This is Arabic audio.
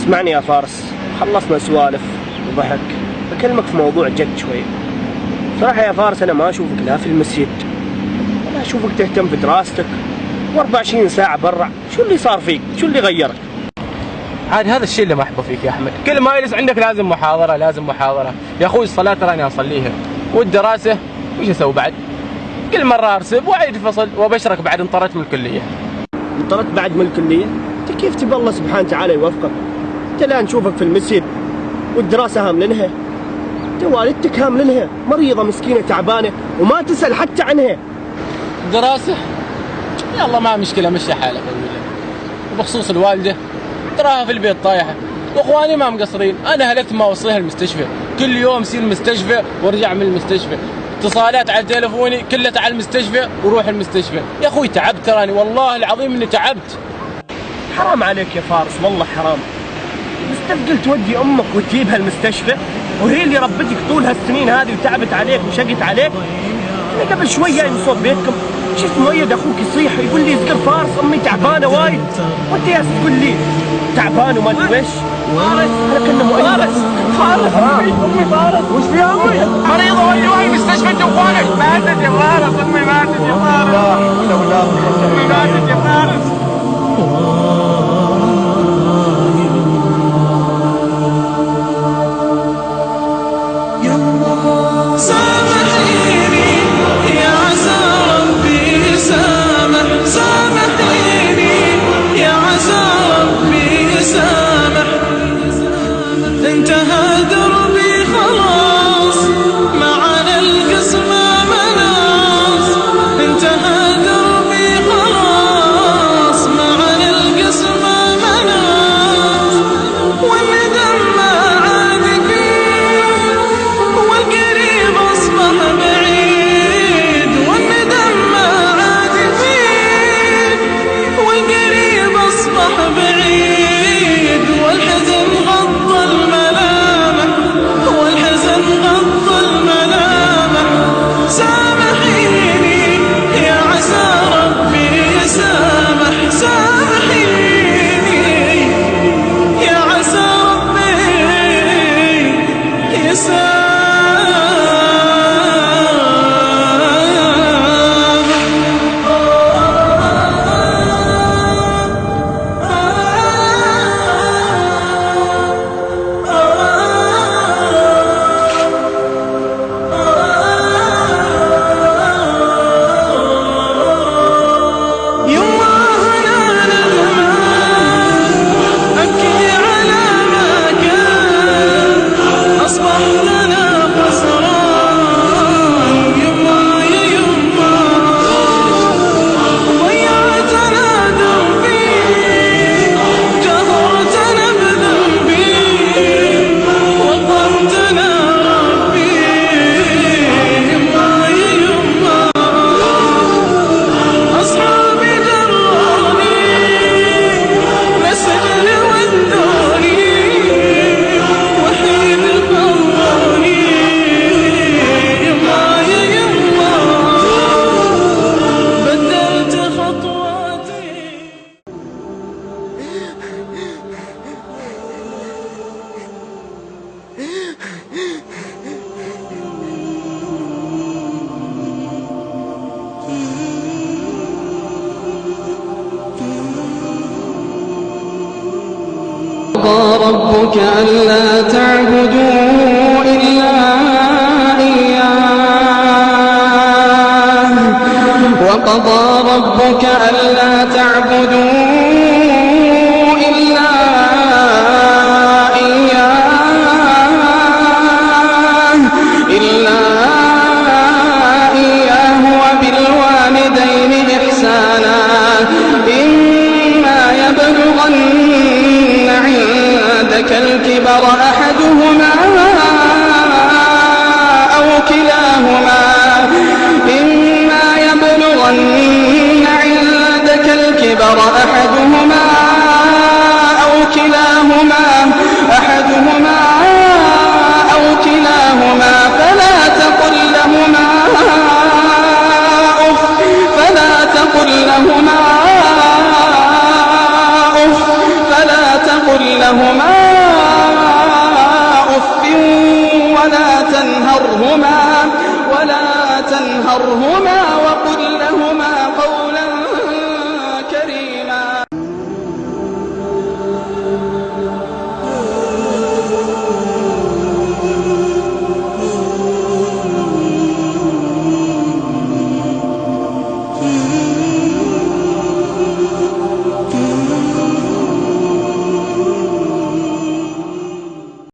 اسمعني يا فارس، خلصنا سوالف وضحك، بكلمك في موضوع جد شوي. صراحة يا فارس أنا ما أشوفك لا في المسجد ولا أشوفك تهتم بدراستك، و24 ساعة برا. شو اللي صار فيك؟ شو اللي غيرك؟ عاد هذا الشيء اللي ما أحبه فيك يا أحمد، كل ما يجلس عندك لازم محاضرة لازم محاضرة. يا أخوي الصلاة تراني أصليها، والدراسة وش أسوي بعد؟ كل مرة أرسب وأعيد الفصل، وأبشرك بعد انطرت من الكلية. انطرت بعد من الكلية؟ أنت كيف تبى الله سبحانه وتعالى يوفقك؟ أنت لا نشوفك في المسجد والدراسة هاملينها، أنت والدتك هاملينها مريضة مسكينة تعبانة وما تسأل حتى عنها. دراسة؟ يلا ما مشكلة، مشي حالك. وبخصوص الوالدة تراها في البيت طايحة، واخواني ما مقصرين، انا هلكت ما اوصلها المستشفى، كل يوم سير المستشفى وارجع من المستشفى، اتصالات على تلفوني كلها على المستشفى وروح المستشفى. يا اخوي تعبت تراني، والله العظيم اني تعبت. حرام عليك يا فارس، والله حرام. مستثقل تودي امك وتجيبها المستشفى وهي اللي ربتك طول هالسنين هذه وتعبت عليك وشقت عليك. انا قبل شوي جاي من صوب بيتكم شفت مؤيد اخوك يصيح يقول لي اذكر فارس امي تعبانه وايد، وانت يا تقول لي تعبان وما ادري ويش. فارس انا كنا مؤيد. فارس امي فارس وش فيها امي؟ مريضه ودوها المستشفى انت واخوانك. ماتت يا فارس، امي ماتت يا فارس. لا حول ولا قوه، امي ماتت يا فارس. انتهى دربي خلاص، معنا القسمة مناص. انتهى دربي خلاص، معنا القسمة مناص. والندم ما عاد فيه، والقريب اصبح بعيد. والندم ما عاد فيه، والقريب اصبح بعيد. والحزن غض الملامح، والحزن غض الملامح. سامحيني يا عسى ربي يسامح، سامحيني يا عسى ربي يسامح. وقضى ربك ألا تعبدوا إلا إياه. وقضى ربك ألا تعبدوا إلا إياه وبالوالدين إحسانا. إما يبلغن عندك الكبر أحدهما أو كلاهما فلا تقل لهما ارحمهما وقل لهما قولا